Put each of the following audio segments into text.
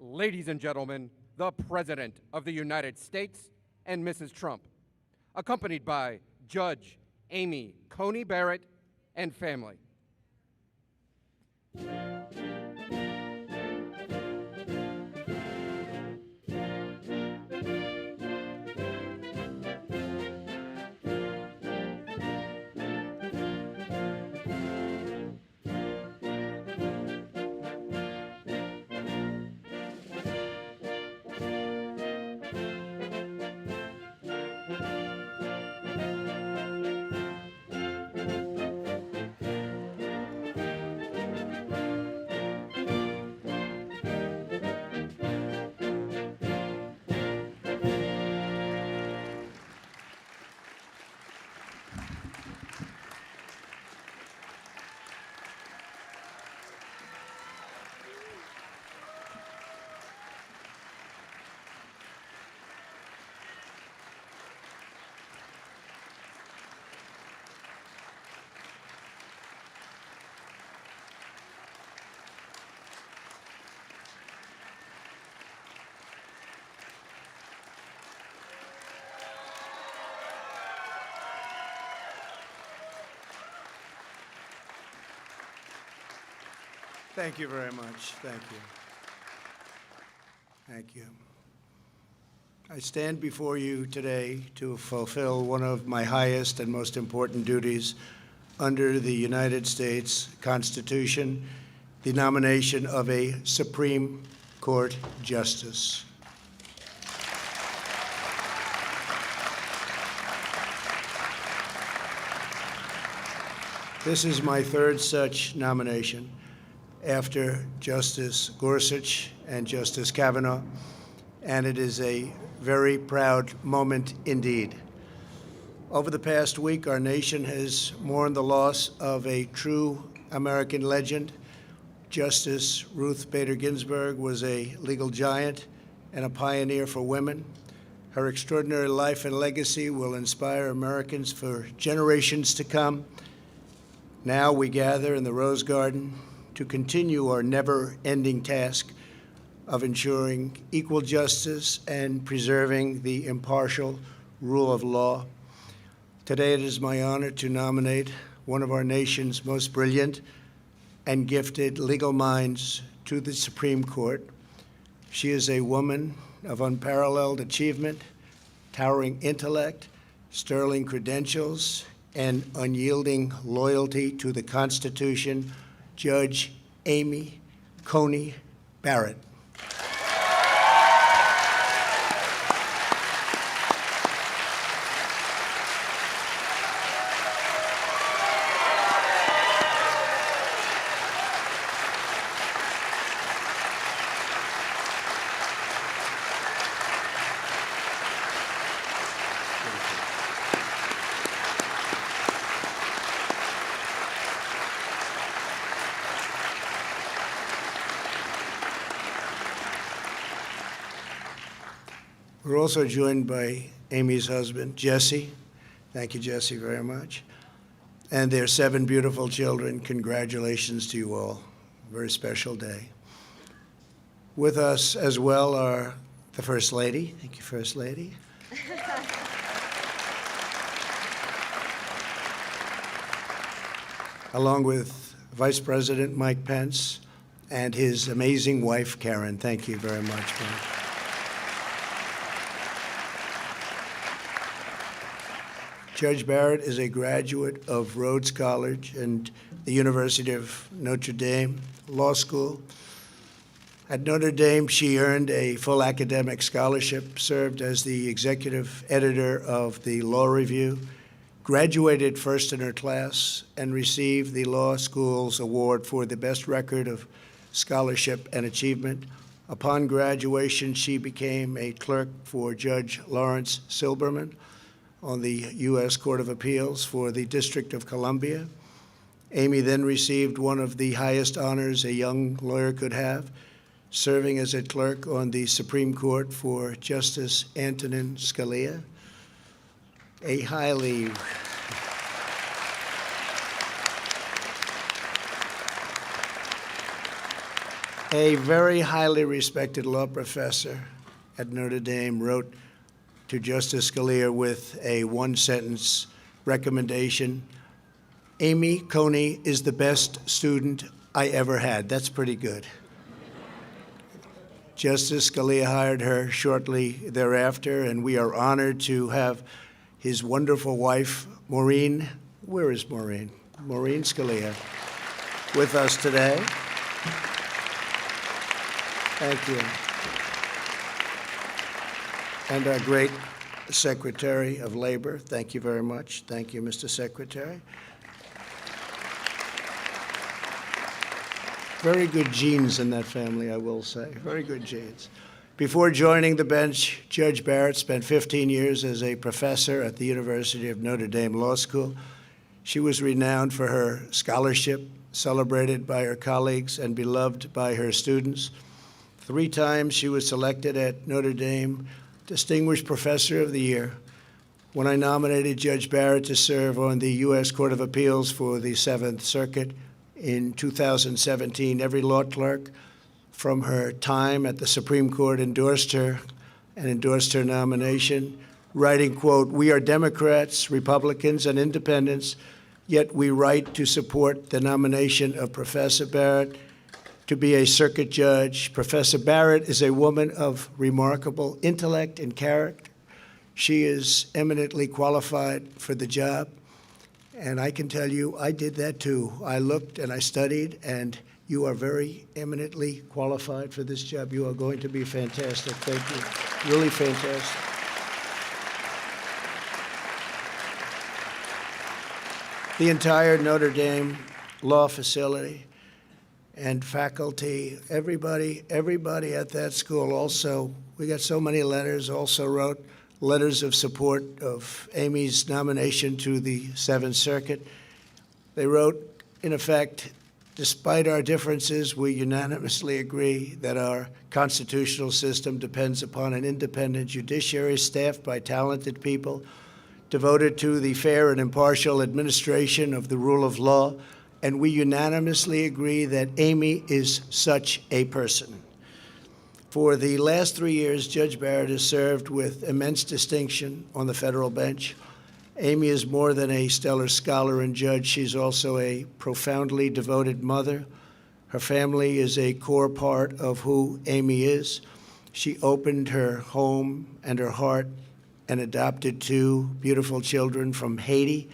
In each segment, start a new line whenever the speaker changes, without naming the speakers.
Ladies and gentlemen, the President of the United States and Mrs. Trump, accompanied by Judge Amy Coney Barrett and family.
Thank you very much. Thank you. Thank you. I stand before you today to fulfill one of my highest and most important duties under the United States Constitution, the nomination of a Supreme Court Justice. This is my third such nomination, after Justice Gorsuch and Justice Kavanaugh, and it is a very proud moment indeed. Over the past week, our nation has mourned the loss of a true American legend. Justice Ruth Bader Ginsburg was a legal giant and a pioneer for women. Her extraordinary life and legacy will inspire Americans for generations to come. Now we gather in the Rose Garden to continue our never-ending task of ensuring equal justice and preserving the impartial rule of law. Today it is my honor to nominate one of our nation's most brilliant and gifted legal minds to the Supreme Court. She is a woman of unparalleled achievement, towering intellect, sterling credentials, and unyielding loyalty to the Constitution, Judge Amy Coney Barrett. We're also joined by Amy's husband, Jesse. Thank you, Jesse, very much. And their 7 beautiful children. Congratulations to you all. Very special day. With us as well are the First Lady. Thank you, First Lady. Along with Vice President Mike Pence and his amazing wife, Karen. Thank you very much, Mike. Judge Barrett is a graduate of Rhodes College and the University of Notre Dame Law School. At Notre Dame, she earned a full academic scholarship, served as the executive editor of the Law Review, graduated first in her class, and received the law school's award for the best record of scholarship and achievement. Upon graduation, she became a clerk for Judge Lawrence Silberman on the U.S. Court of Appeals for the District of Columbia. Amy then received one of the highest honors a young lawyer could have, serving as a clerk on the Supreme Court for Justice Antonin Scalia. a highly A very highly respected law professor at Notre Dame wrote to Justice Scalia with a one-sentence recommendation: Amy Coney is the best student I ever had. That's pretty good. Justice Scalia hired her shortly thereafter, and we are honored to have his wonderful wife, Maureen. Where is Maureen? Maureen Scalia with us today. Thank you. And our great Secretary of Labor. Thank you very much. Thank you, Mr. Secretary. Very good genes in that family, I will say. Very good genes. Before joining the bench, Judge Barrett spent 15 years as a professor at the University of Notre Dame Law School. She was renowned for her scholarship, celebrated by her colleagues and beloved by her students. 3 times she was selected at Notre Dame Distinguished Professor of the Year. When I nominated Judge Barrett to serve on the U.S. Court of Appeals for the 7th Circuit in 2017, every law clerk from her time at the Supreme Court endorsed her and endorsed her nomination, writing, quote, "We are Democrats, Republicans, and independents, yet we write to support the nomination of Professor Barrett to be a circuit judge. Professor Barrett is a woman of remarkable intellect and character. She is eminently qualified for the job. And I can tell you, I did that too. I looked and I studied, and you are very eminently qualified for this job. You are going to be fantastic. Thank you. Really fantastic. The entire Notre Dame law facility and faculty, everybody at that school also, we got so many letters, also wrote letters of support of Amy's nomination to the 7th Circuit. They wrote, in effect, despite our differences, we unanimously agree that our constitutional system depends upon an independent judiciary staffed by talented people, devoted to the fair and impartial administration of the rule of law, and we unanimously agree that Amy is such a person. For the last 3 years, Judge Barrett has served with immense distinction on the federal bench. Amy is more than a stellar scholar and judge. She's also a profoundly devoted mother. Her family is a core part of who Amy is. She opened her home and her heart and adopted 2 beautiful children from Haiti.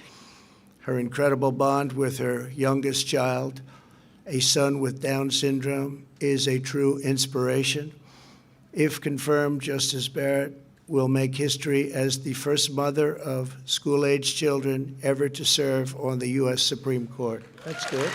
Her incredible bond with her youngest child, a son with Down syndrome, is a true inspiration. If confirmed, Justice Barrett will make history as the first mother of school-age children ever to serve on the U.S. Supreme Court. That's good.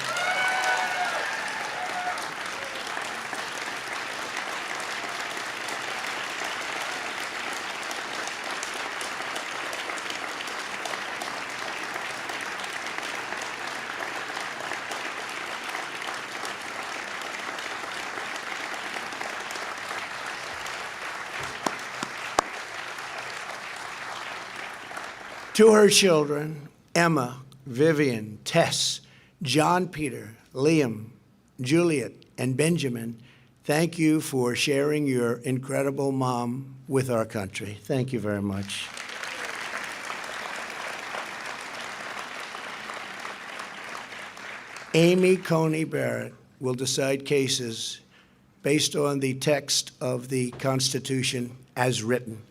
To her children, Emma, Vivian, Tess, John Peter, Liam, Juliet, and Benjamin, thank you for sharing your incredible mom with our country. Thank you very much. Amy Coney Barrett will decide cases based on the text of the Constitution as written.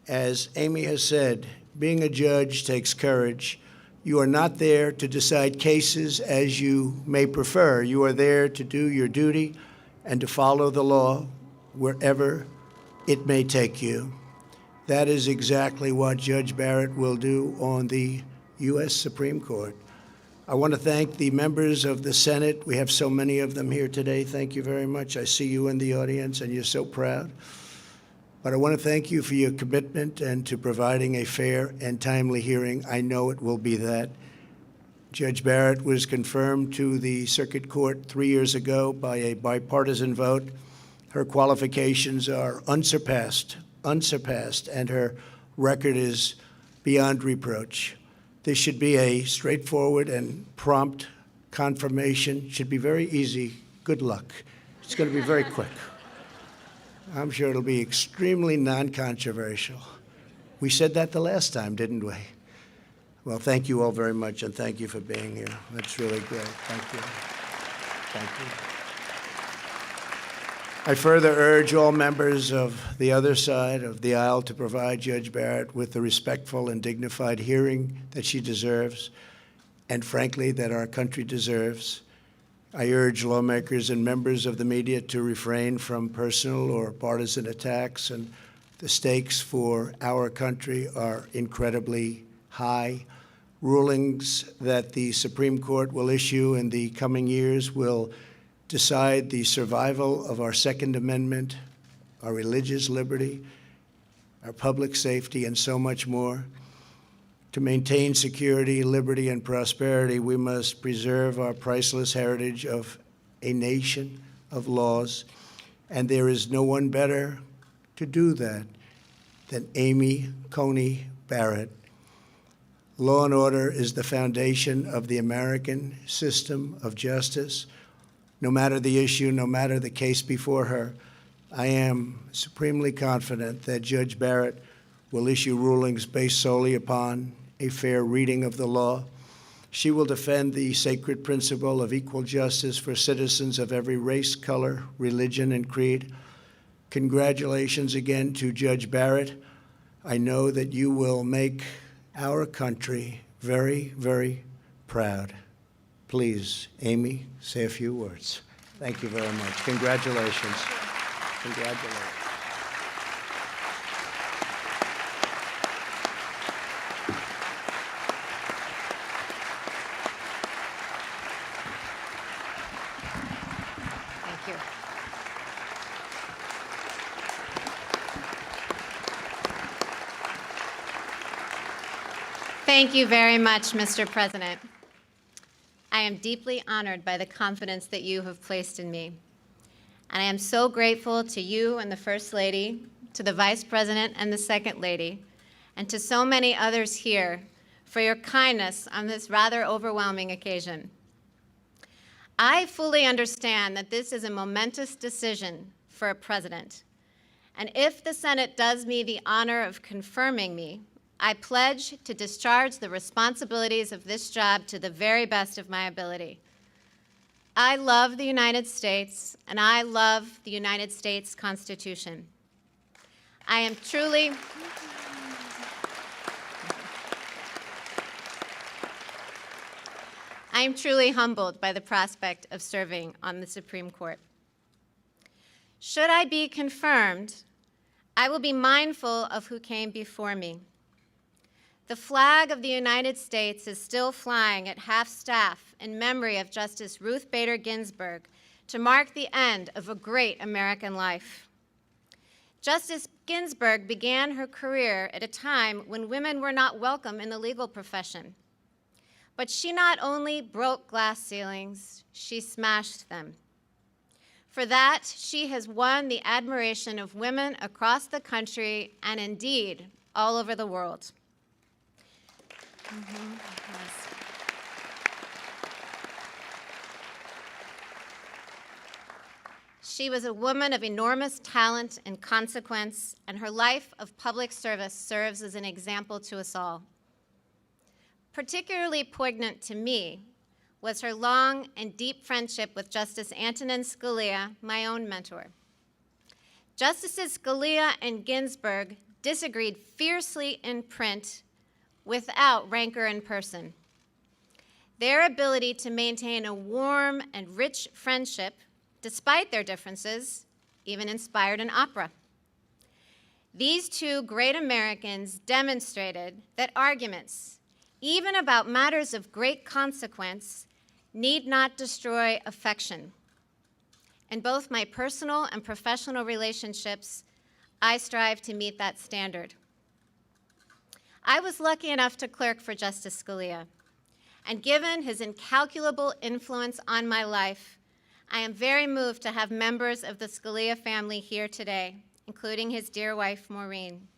As Amy has said, being a judge takes courage. You are not there to decide cases as you may prefer. You are there to do your duty and to follow the law wherever it may take you. That is exactly what Judge Barrett will do on the U.S. Supreme Court. I want to thank the members of the Senate. We have so many of them here today. Thank you very much. I see you in the audience, and you're so proud. But I want to thank you for your commitment and to providing a fair and timely hearing. I know it will be that. Judge Barrett was confirmed to the Circuit Court 3 years ago by a bipartisan vote. Her qualifications are unsurpassed, and her record is beyond reproach. This should be a straightforward and prompt confirmation. Should be very easy. Good luck. It's going to be very quick. I'm sure it'll be extremely non-controversial. We said that the last time, didn't we? Well, thank you all very much, and thank you for being here. That's really great. Thank you. Thank you. I further urge all members of the other side of the aisle to provide Judge Barrett with the respectful and dignified hearing that she deserves, and frankly, that our country deserves. I urge lawmakers and members of the media to refrain from personal or partisan attacks, and the stakes for our country are incredibly high. Rulings that the Supreme Court will issue in the coming years will decide the survival of our Second Amendment, our religious liberty, our public safety, and so much more. To maintain security, liberty, and prosperity, we must preserve our priceless heritage of a nation of laws, and there is no one better to do that than Amy Coney Barrett. Law and order is the foundation of the American system of justice. No matter the issue, no matter the case before her, I am supremely confident that Judge Barrett will issue rulings based solely upon a fair reading of the law. She will defend the sacred principle of equal justice for citizens of every race, color, religion, and creed. Congratulations again to Judge Barrett. I know that you will make our country very, very proud. Please, Amy, say a few words. Thank you very much. Congratulations. Congratulations.
Thank you. Thank you very much, Mr. President. I am deeply honored by the confidence that you have placed in me. And I am so grateful to you and the First Lady, to the Vice President and the Second Lady, and to so many others here for your kindness on this rather overwhelming occasion. I fully understand that this is a momentous decision for a president. And if the Senate does me the honor of confirming me, I pledge to discharge the responsibilities of this job to the very best of my ability. I love the United States, and I love the United States Constitution. I am truly humbled by the prospect of serving on the Supreme Court. Should I be confirmed, I will be mindful of who came before me. The flag of the United States is still flying at half-staff in memory of Justice Ruth Bader Ginsburg to mark the end of a great American life. Justice Ginsburg began her career at a time when women were not welcome in the legal profession. But she not only broke glass ceilings, she smashed them. For that, she has won the admiration of women across the country and indeed all over the world. Yes. She was a woman of enormous talent and consequence, and her life of public service serves as an example to us all. Particularly poignant to me was her long and deep friendship with Justice Antonin Scalia, my own mentor. Justices Scalia and Ginsburg disagreed fiercely in print without rancor in person. Their ability to maintain a warm and rich friendship, despite their differences, even inspired an opera. These two great Americans demonstrated that arguments, even about matters of great consequence, need not destroy affection. In both my personal and professional relationships, I strive to meet that standard. I was lucky enough to clerk for Justice Scalia, and given his incalculable influence on my life, I am very moved to have members of the Scalia family here today, including his dear wife, Maureen.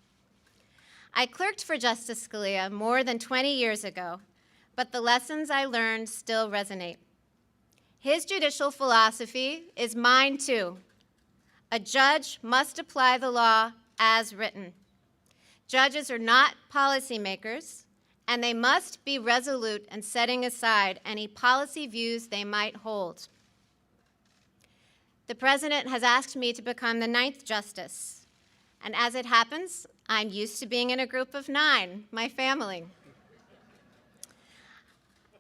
I clerked for Justice Scalia more than 20 years ago, but the lessons I learned still resonate. His judicial philosophy is mine too. A judge must apply the law as written. Judges are not policymakers, and they must be resolute in setting aside any policy views they might hold. The President has asked me to become the 9th Justice, and as it happens, I'm used to being in a group of 9, my family.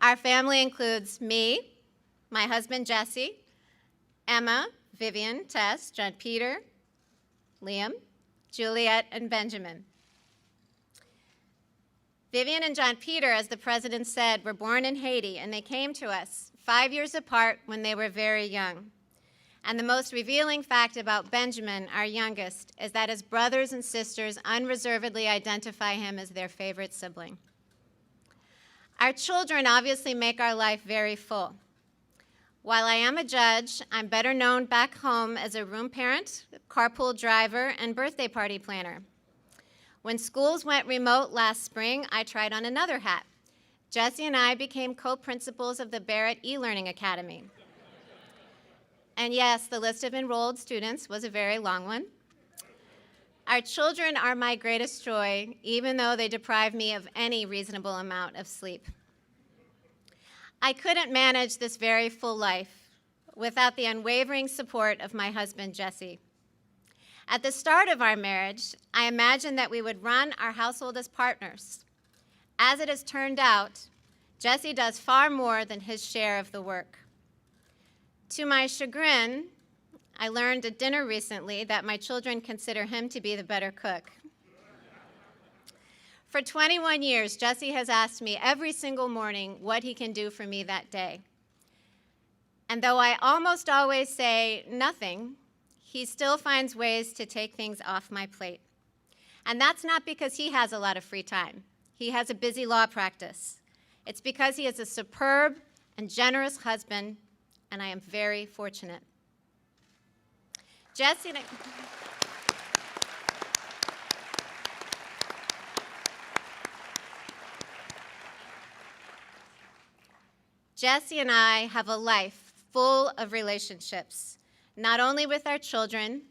Our family includes me, my husband Jesse, Emma, Vivian, Tess, John Peter, Liam, Juliet, and Benjamin. Vivian and John Peter, as the President said, were born in Haiti, and they came to us 5 years apart when they were very young. And the most revealing fact about Benjamin, our youngest, is that his brothers and sisters unreservedly identify him as their favorite sibling. Our children obviously make our life very full. While I am a judge, I'm better known back home as a room parent, carpool driver, and birthday party planner. When schools went remote last spring, I tried on another hat. Jesse and I became co-principals of the Barrett e-Learning Academy. And yes, the list of enrolled students was a very long one. Our children are my greatest joy, even though they deprive me of any reasonable amount of sleep. I couldn't manage this very full life without the unwavering support of my husband, Jesse. At the start of our marriage, I imagined that we would run our household as partners. As it has turned out, Jesse does far more than his share of the work. To my chagrin, I learned at dinner recently that my children consider him to be the better cook. For 21 years, Jesse has asked me every single morning what he can do for me that day. And though I almost always say nothing, he still finds ways to take things off my plate. And that's not because he has a lot of free time. He has a busy law practice. It's because he is a superb and generous husband, and I am very fortunate. Jesse and I have a life full of relationships, not only with our children,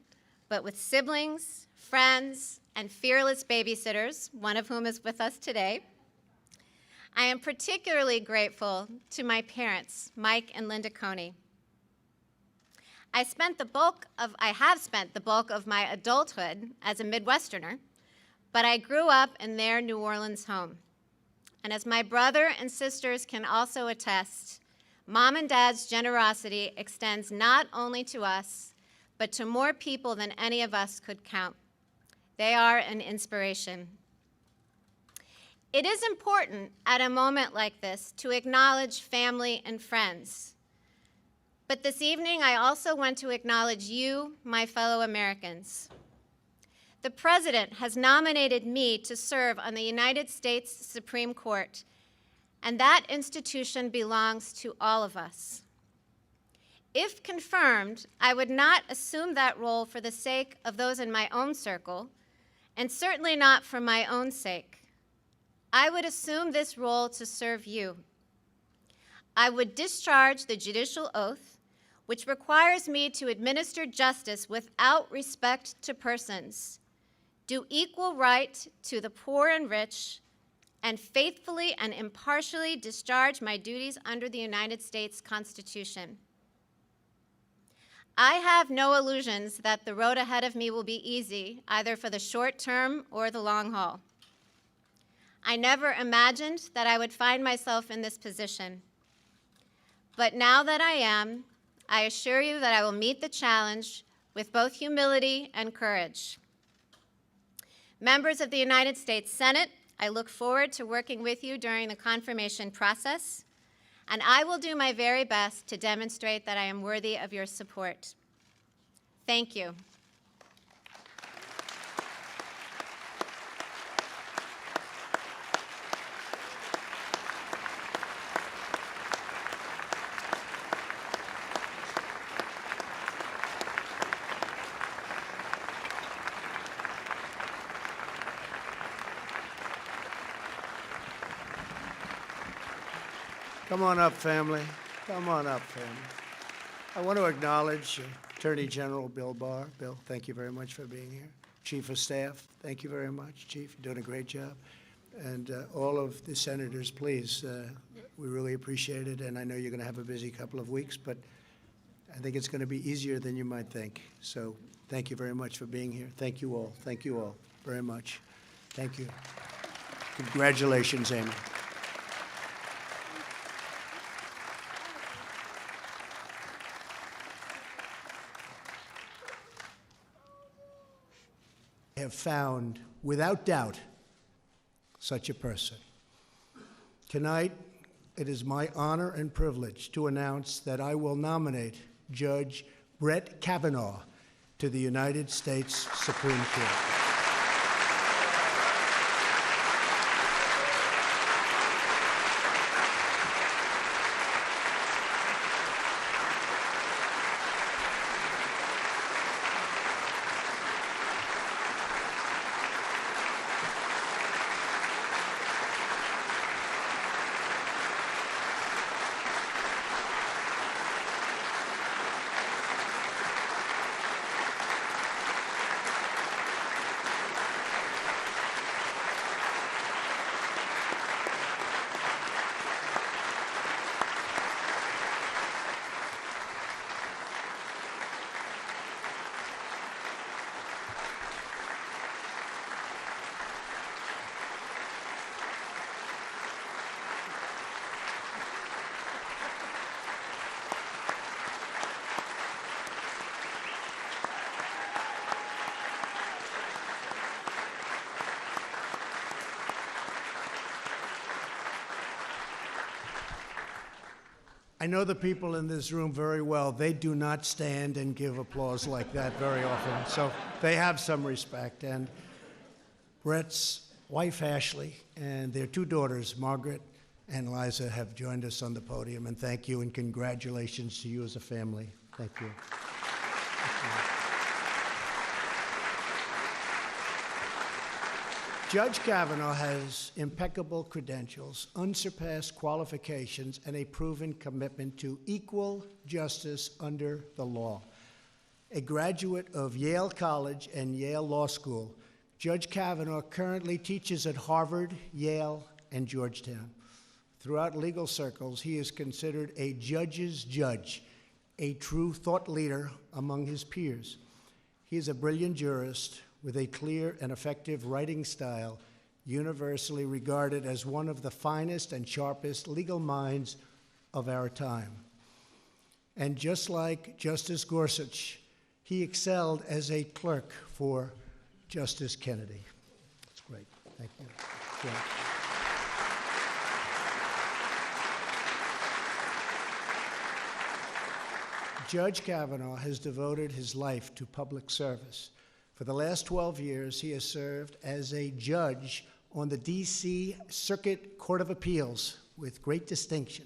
but with siblings, friends, and fearless babysitters, one of whom is with us today. I am particularly grateful to my parents, Mike and Linda Coney. I have spent the bulk of my adulthood as a Midwesterner, but I grew up in their New Orleans home. And as my brother and sisters can also attest, Mom and Dad's generosity extends not only to us, but to more people than any of us could count. They are an inspiration. It is important at a moment like this to acknowledge family and friends. But this evening, I also want to acknowledge you, my fellow Americans. The President has nominated me to serve on the United States Supreme Court, and that institution belongs to all of us. If confirmed, I would not assume that role for the sake of those in my own circle, and certainly not for my own sake. I would assume this role to serve you. I would discharge the judicial oath, which requires me to administer justice without respect to persons, do equal right to the poor and rich, and faithfully and impartially discharge my duties under the United States Constitution. I have no illusions that the road ahead of me will be easy, either for the short term or the long haul. I never imagined that I would find myself in this position. But now that I am, I assure you that I will meet the challenge with both humility and courage. Members of the United States Senate, I look forward to working with you during the confirmation process, and I will do my very best to demonstrate that I am worthy of your support. Thank you.
Come on up, family. Come on up, family. I want to acknowledge Attorney General Bill Barr. Bill, thank you very much for being here. Chief of Staff, thank you very much. Chief, you're doing a great job. And all of the senators, please, we really appreciate it. And I know you're going to have a busy couple of weeks, but I think it's going to be easier than you might think. So thank you very much for being here. Thank you all. Thank you all very much. Thank you. Congratulations, Amy. I have found, without doubt, such a person. Tonight, it is my honor and privilege to announce that I will nominate Judge Brett Kavanaugh to the United States Supreme Court. I know the people in this room very well. They do not stand and give applause like that very often, so they have some respect. And Brett's wife, Ashley, and their two daughters, Margaret and Liza, have joined us on the podium, and thank you and congratulations to you as a family. Thank you. Thank you. Judge Kavanaugh has impeccable credentials, unsurpassed qualifications, and a proven commitment to equal justice under the law. A graduate of Yale College and Yale Law School, Judge Kavanaugh currently teaches at Harvard, Yale, and Georgetown. Throughout legal circles, he is considered a judge's judge, a true thought leader among his peers. He is a brilliant jurist with a clear and effective writing style, universally regarded as one of the finest and sharpest legal minds of our time. And just like Justice Gorsuch, he excelled as a clerk for Justice Kennedy. That's great. Thank you. Yeah. Judge Kavanaugh has devoted his life to public service. For the last 12 years, he has served as a judge on the D.C. Circuit Court of Appeals with great distinction,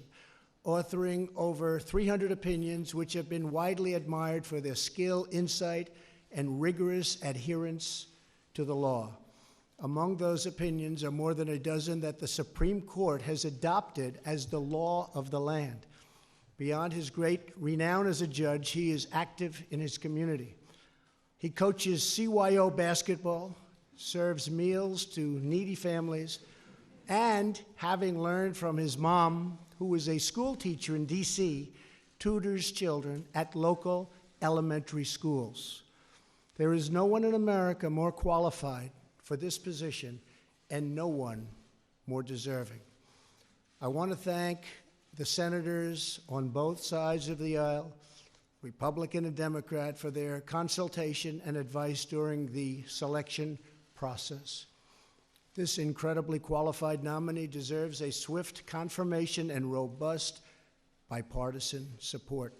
authoring over 300 opinions which have been widely admired for their skill, insight, and rigorous adherence to the law. Among those opinions are more than a dozen that the Supreme Court has adopted as the law of the land. Beyond his great renown as a judge, he is active in his community. He coaches CYO basketball, serves meals to needy families, and, having learned from his mom, who was a school teacher in D.C., tutors children at local elementary schools. There is no one in America more qualified for this position, and no one more deserving. I want to thank the senators on both sides of the aisle, Republican and Democrat, for their consultation and advice during the selection process. This incredibly qualified nominee deserves a swift confirmation and robust bipartisan support.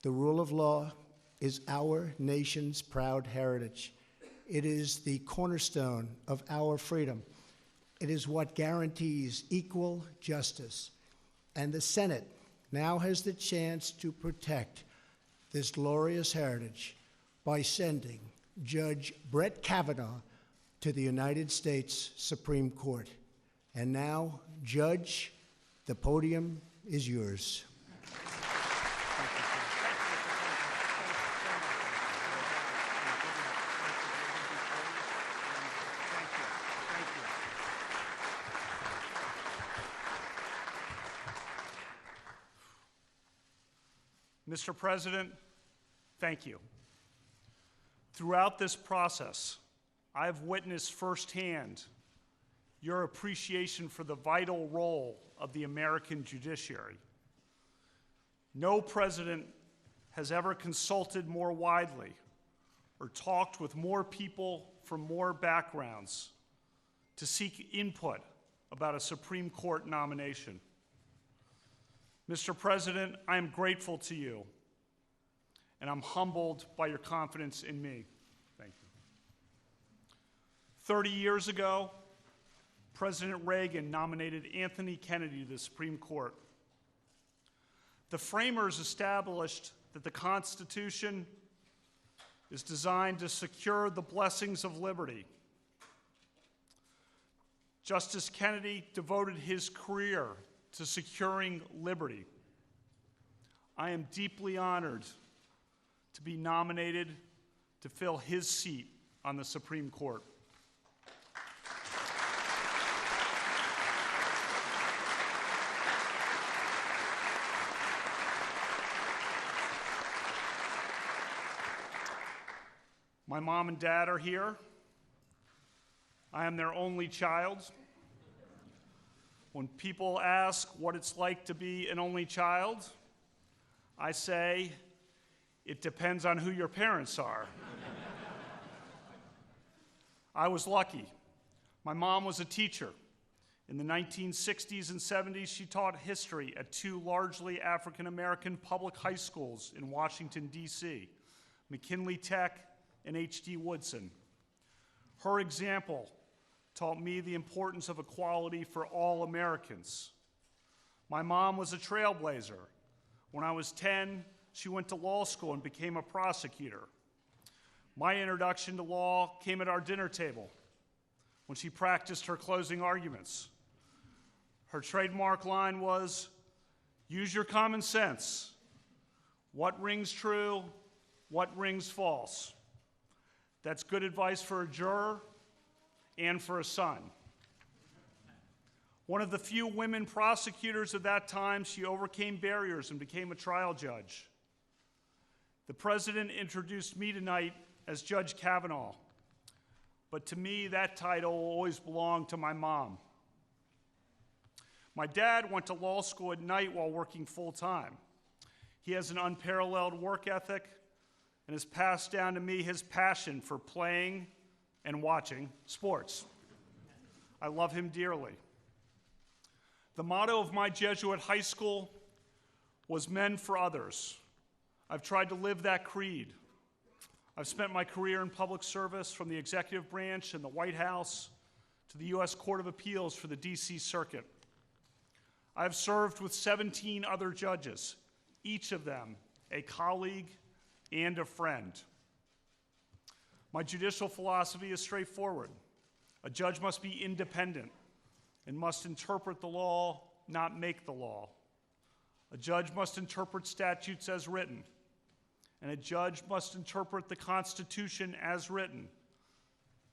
The rule of law is our nation's proud heritage. It is the cornerstone of our freedom. It is what guarantees equal justice. And the Senate now has the chance to protect this glorious heritage by sending Judge Brett Kavanaugh to the United States Supreme Court. And now, Judge, the podium is yours.
Mr. President, thank you. Throughout this process, I have witnessed firsthand your appreciation for the vital role of the American judiciary. No president has ever consulted more widely or talked with more people from more backgrounds to seek input about a Supreme Court nomination. Mr. President, I am grateful to you, and I'm humbled by your confidence in me. Thank you. 30 years ago, President Reagan nominated Anthony Kennedy to the Supreme Court. The framers established that the Constitution is designed to secure the blessings of liberty. Justice Kennedy devoted his career to securing liberty. I am deeply honored to be nominated to fill his seat on the Supreme Court. My mom and dad are here. I am their only child. When people ask what it's like to be an only child, I say, it depends on who your parents are. I was lucky. My mom was a teacher. In the 1960s and 70s, she taught history at two largely African-American public high schools in Washington, D.C., McKinley Tech and H.D. Woodson. Her example taught me the importance of equality for all Americans. My mom was a trailblazer. When I was 10, she went to law school and became a prosecutor. My introduction to law came at our dinner table when she practiced her closing arguments. Her trademark line was, "Use your common sense. What rings true? What rings false?" That's good advice for a juror and for a son. One of the few women prosecutors of that time, she overcame barriers and became a trial judge. The president introduced me tonight as Judge Kavanaugh, but to me, that title always belonged to my mom. My dad went to law school at night while working full-time. He has an unparalleled work ethic and has passed down to me his passion for playing and watching sports. I love him dearly. The motto of my Jesuit high school was men for others. I've tried to live that creed. I've spent my career in public service from the executive branch and the White House to the U.S. Court of Appeals for the D.C. Circuit. I've served with 17 other judges, each of them a colleague and a friend. My judicial philosophy is straightforward. A judge must be independent and must interpret the law, not make the law. A judge must interpret statutes as written, and a judge must interpret the Constitution as written,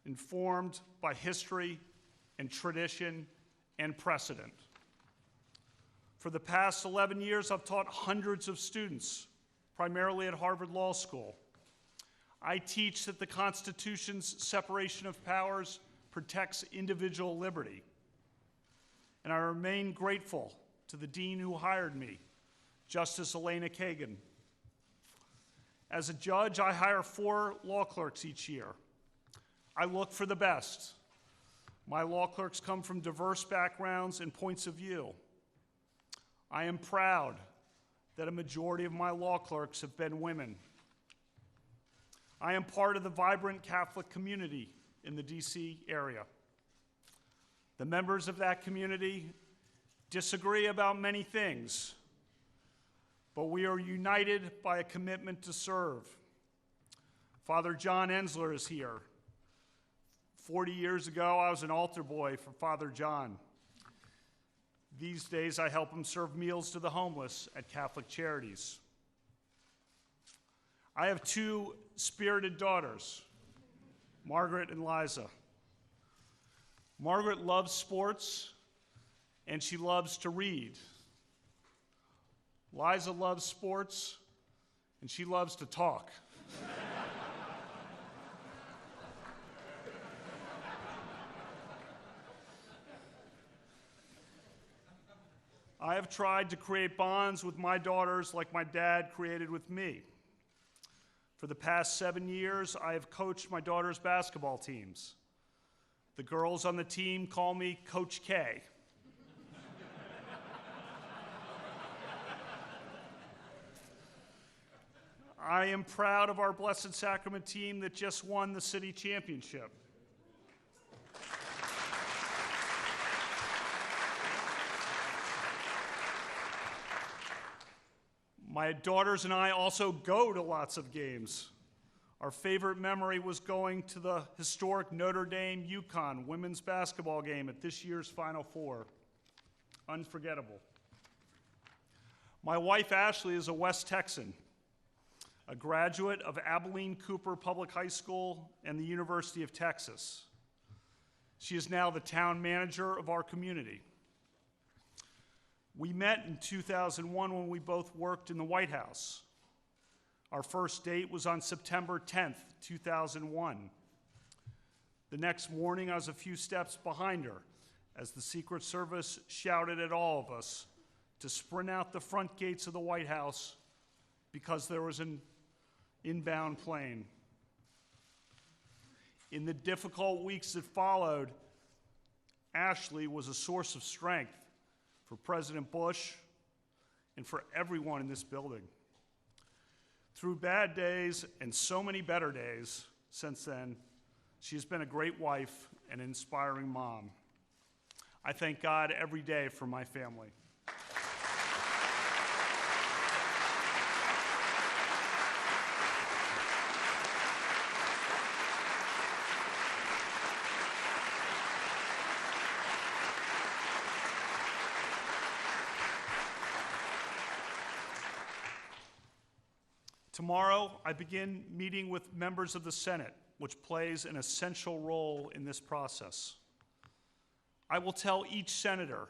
informed by history and tradition and precedent. For the past 11 years, I've taught hundreds of students, primarily at Harvard Law School. I teach that the Constitution's separation of powers protects individual liberty. And I remain grateful to the dean who hired me, Justice Elena Kagan. As a judge, I hire 4 law clerks each year. I look for the best. My law clerks come from diverse backgrounds and points of view. I am proud that a majority of my law clerks have been women. I am part of the vibrant Catholic community in the D.C. area. The members of that community disagree about many things, but we are united by a commitment to serve. Father John Ensler is here. 40 years ago, I was an altar boy for Father John. These days, I help him serve meals to the homeless at Catholic Charities. I have two spirited daughters, Margaret and Liza. Margaret loves sports, and she loves to read. Liza loves sports, and she loves to talk. I have tried to create bonds with my daughters like my dad created with me. For the past 7 years, I have coached my daughters' basketball teams. The girls on the team call me Coach K. I am proud of our Blessed Sacrament team that just won the city championship. My daughters and I also go to lots of games. Our favorite memory was going to the historic Notre Dame-UConn women's basketball game at this year's Final Four. Unforgettable. My wife, Ashley, is a West Texan, a graduate of Abilene Cooper Public High School and the University of Texas. She is now the town manager of our community. We met in 2001 when we both worked in the White House. Our first date was on September 10th, 2001. The next morning, I was a few steps behind her as the Secret Service shouted at all of us to sprint out the front gates of the White House because there was an inbound plane. In the difficult weeks that followed, Ashley was a source of strength for President Bush and for everyone in this building. Through bad days and so many better days since then, she has been a great wife and an inspiring mom. I thank God every day for my family. Tomorrow, I begin meeting with members of the Senate, which plays an essential role in this process. I will tell each senator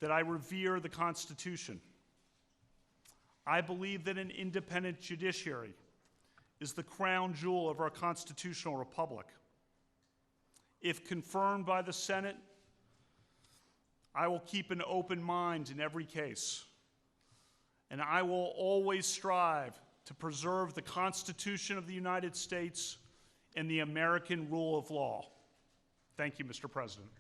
that I revere the Constitution. I believe that an independent judiciary is the crown jewel of our constitutional republic. If confirmed by the Senate, I will keep an open mind in every case, and I will always strive to preserve the Constitution of the United States and the American rule of law. Thank you, Mr. President.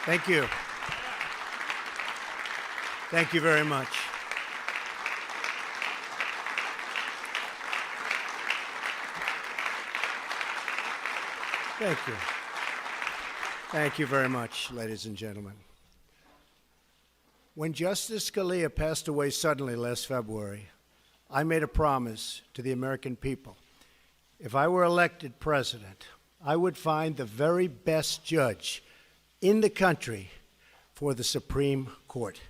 Thank you. Thank you very much. Thank you. Thank you very much, ladies and gentlemen. When Justice Scalia passed away suddenly last February, I made a promise to the American people. If I were elected president, I would find the very best judge in the country for the Supreme Court.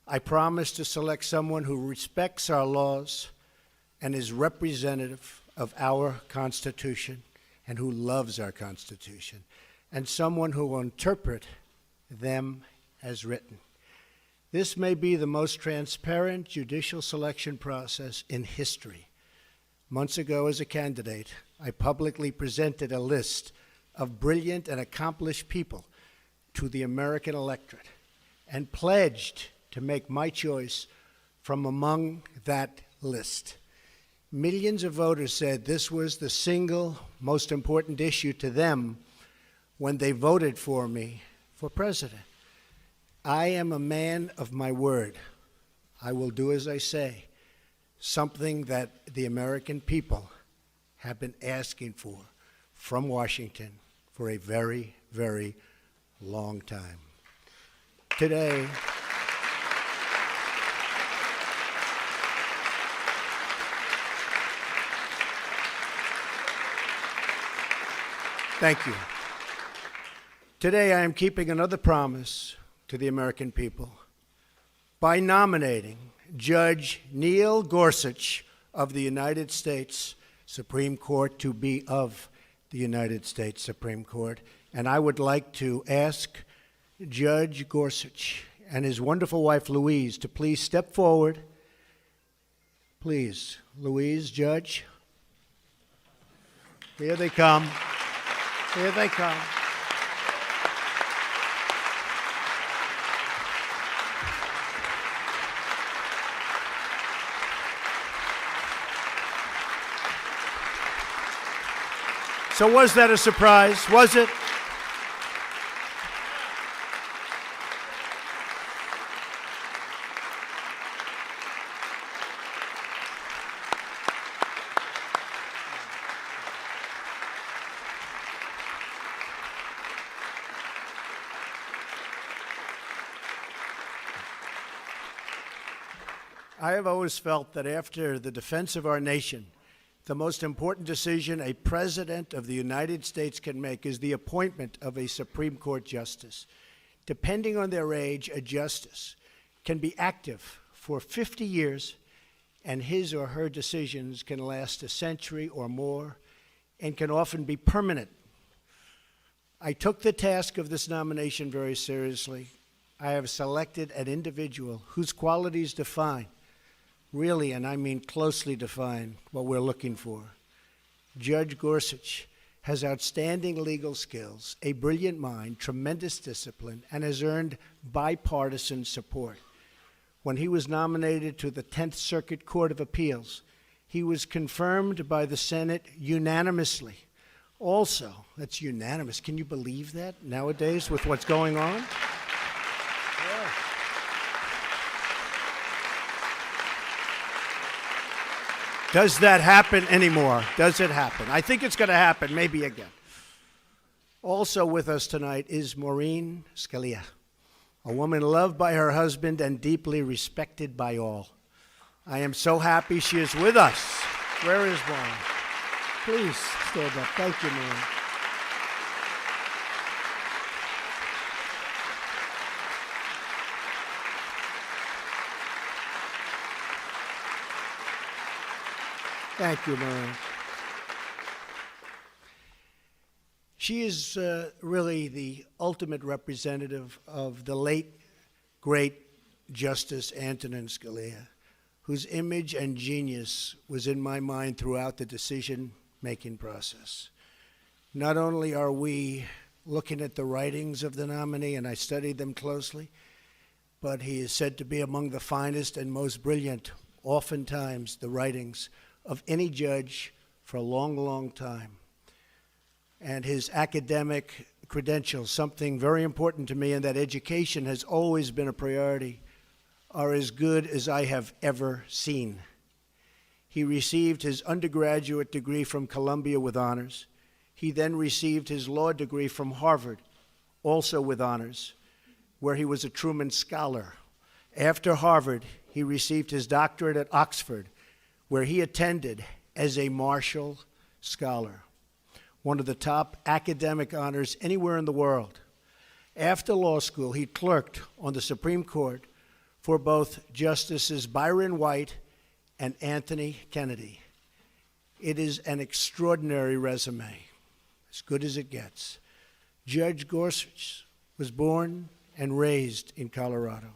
I promise to select someone who respects our laws and is representative of our Constitution and who loves our Constitution, and someone who will interpret them as written. This may be the most transparent judicial selection process in history. Months ago, as a candidate, I publicly presented a list of brilliant and accomplished people to the American electorate and pledged to make my choice from among that list. Millions of voters said this was the single most important issue to them when they voted for me for president. I am a man of my word. I will do as I say, something that the American people have been asking for from Washington for a very, very long time. Today, thank you. Today, I am keeping another promise to the American people by nominating Judge Neil Gorsuch of the United States Supreme Court to be of the United States Supreme Court. And I would like to ask Judge Gorsuch and his wonderful wife, Louise, to please step forward. Please, Louise, Judge. Here they come. Here they come. So was that a surprise? Was it? I have always felt that after the defense of our nation, the most important decision a president of the United States can make is the appointment of a Supreme Court justice. Depending on their age, a justice can be active for 50 years, and his or her decisions can last a century or more and can often be permanent. I took the task of this nomination very seriously. I have selected an individual whose qualities define, really, and I mean closely define, what we're looking for. Judge Gorsuch has outstanding legal skills, a brilliant mind, tremendous discipline, and has earned bipartisan support. When he was nominated to the 10th Circuit Court of Appeals, he was confirmed by the Senate unanimously. Also, that's unanimous. Can you believe that nowadays with what's going on? Does that happen anymore? Does it happen? I think it's going to happen, maybe again. Also with us tonight is Maureen Scalia, a woman loved by her husband and deeply respected by all. I am so happy she is with us. Where is Maureen? Please stand up. Thank you, Maureen. Thank you, Maureen. She is really the ultimate representative of the late, great Justice Antonin Scalia, whose image and genius was in my mind throughout the decision-making process. Not only are we looking at the writings of the nominee, and I studied them closely, but he is said to be among the finest and most brilliant, oftentimes, the writings of any judge for a long, long time. And his academic credentials, something very important to me, and that education has always been a priority, are as good as I have ever seen. He received his undergraduate degree from Columbia with honors. He then received his law degree from Harvard, also with honors, where he was a Truman Scholar. After Harvard, he received his doctorate at Oxford, where he attended as a Marshall Scholar, one of the top academic honors anywhere in the world. After law school, he clerked on the Supreme Court for both Justices Byron White and Anthony Kennedy. It is an extraordinary resume, as good as it gets. Judge Gorsuch was born and raised in Colorado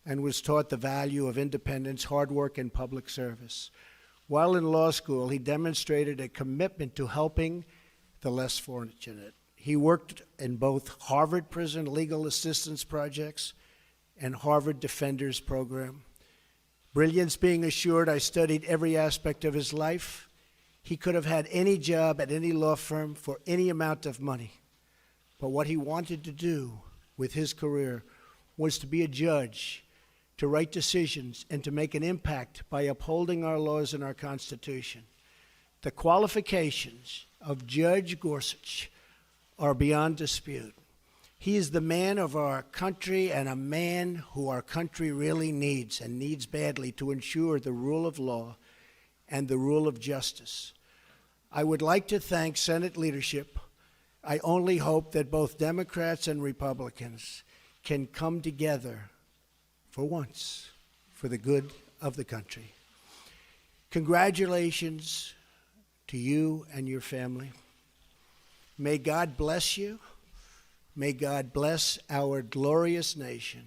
and was taught the value of independence, hard work, and public service. While in law school, he demonstrated a commitment to helping the less fortunate. He worked in both Harvard Prison Legal Assistance Projects and Harvard Defenders Program. Brilliance being assured, I studied every aspect of his life. He could have had any job at any law firm for any amount of money. But what he wanted to do with his career was to be a judge, to write decisions, and to make an impact by upholding our laws and our Constitution. The qualifications of Judge Gorsuch are beyond dispute. He is the man of our country and a man who our country really needs, and needs badly, to ensure the rule of law and the rule of justice. I would like to thank Senate leadership. I only hope that both Democrats and Republicans can come together for once for the good of the country. Congratulations to you and your family. May God bless you. May God bless our glorious nation.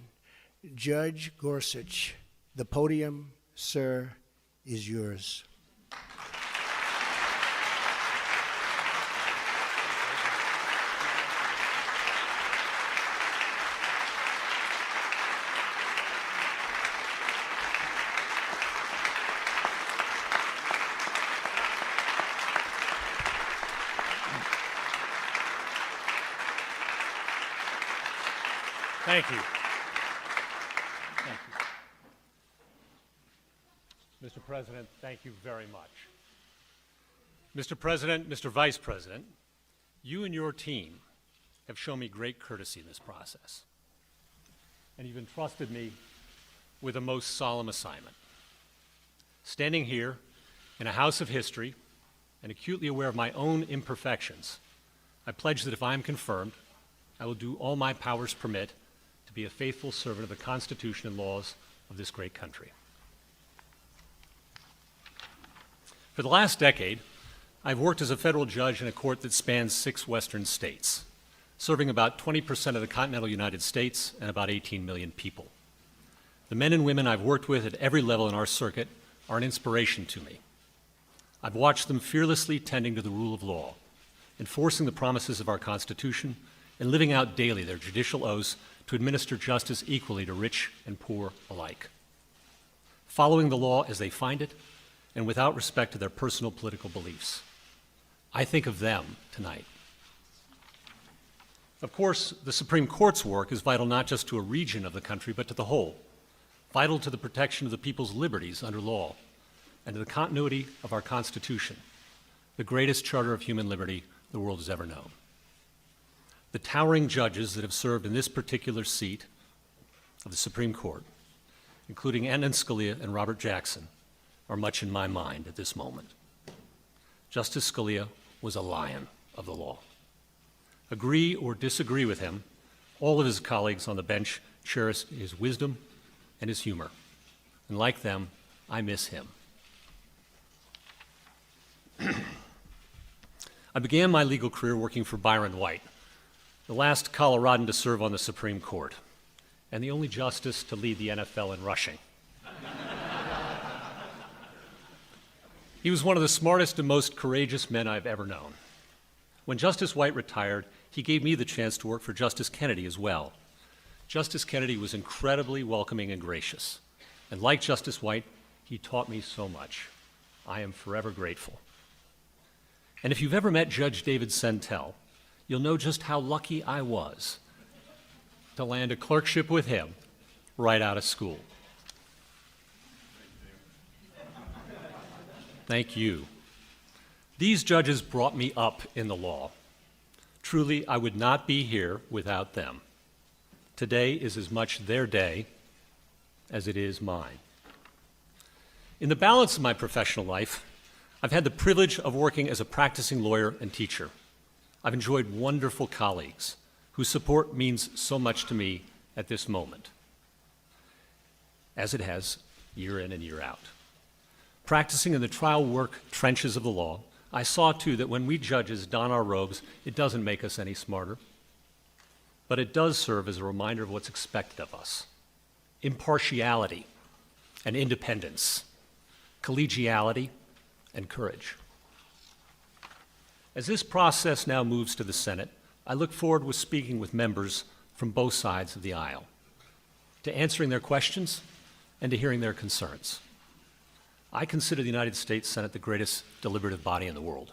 Judge Gorsuch, the podium, sir, is yours.
Thank you. Thank you. Mr. President, thank you very much. Mr. President, Mr. Vice President, you and your team have shown me great courtesy in this process, and you've entrusted me with a most solemn assignment. Standing here in a house of history and acutely aware of my own imperfections, I pledge that if I am confirmed, I will do all my powers permit to be a faithful servant of the Constitution and laws of this great country. For the last decade, I've worked as a federal judge in a court that spans 6 western states, serving about 20% of the continental United States and about 18 million people. The men and women I've worked with at every level in our circuit are an inspiration to me. I've watched them fearlessly tending to the rule of law, enforcing the promises of our Constitution, and living out daily their judicial oaths to administer justice equally to rich and poor alike, following the law as they find it and without respect to their personal political beliefs. I think of them tonight. Of course, the Supreme Court's work is vital not just to a region of the country, but to the whole, vital to the protection of the people's liberties under law and to the continuity of our Constitution, the greatest charter of human liberty the world has ever known. The towering judges that have served in this particular seat of the Supreme Court, including Antonin Scalia and Robert Jackson, are much in my mind at this moment. Justice Scalia was a lion of the law. Agree or disagree with him, all of his colleagues on the bench cherished his wisdom and his humor. And like them, I miss him. I began my legal career working for Byron White, the last Coloradan to serve on the Supreme Court, and the only justice to lead the NFL in rushing. He was one of the smartest and most courageous men I've ever known. When Justice White retired, he gave me the chance to work for Justice Kennedy as well. Justice Kennedy was incredibly welcoming and gracious. And like Justice White, he taught me so much. I am forever grateful. And if you've ever met Judge David Sentel, you'll know just how lucky I was to land a clerkship with him right out of school. Thank you. These judges brought me up in the law. Truly, I would not be here without them. Today is as much their day as it is mine. In the balance of my professional life, I've had the privilege of working as a practicing lawyer and teacher. I've enjoyed wonderful colleagues whose support means so much to me at this moment, as it has year in and year out. Practicing in the trial work trenches of the law, I saw too that when we judges don our robes, it doesn't make us any smarter, but it does serve as a reminder of what's expected of us. Impartiality and independence, collegiality and courage. As this process now moves to the Senate, I look forward to speaking with members from both sides of the aisle, to answering their questions and to hearing their concerns. I consider the United States Senate the greatest deliberative body in the world,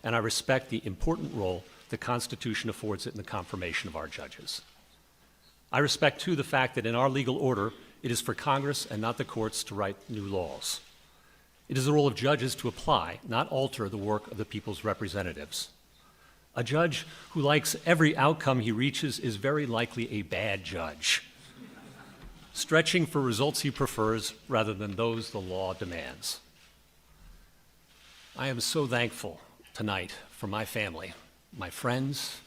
and I respect the important role the Constitution affords it in the confirmation of our judges. I respect, too, the fact that in our legal order, it is for Congress and not the courts to write new laws. It is the role of judges to apply, not alter, the work of the people's representatives. A judge who likes every outcome he reaches is very likely a bad judge, stretching for results he prefers rather than those the law demands. I am so thankful tonight for my family, my friends,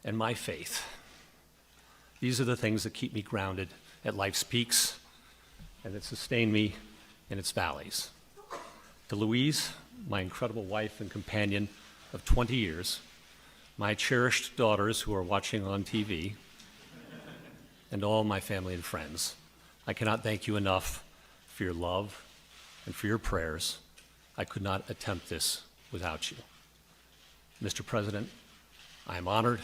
and my faith. These are the things that keep me grounded at life's peaks and that sustain me in its valleys. To Louise, my incredible wife and companion of 20 years, my cherished daughters who are watching on TV, and all my family and friends, I cannot thank you enough for your love and for your prayers. I could not attempt this without you. Mr. President, I am honored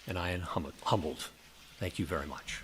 and I am humbled. Thank you very much.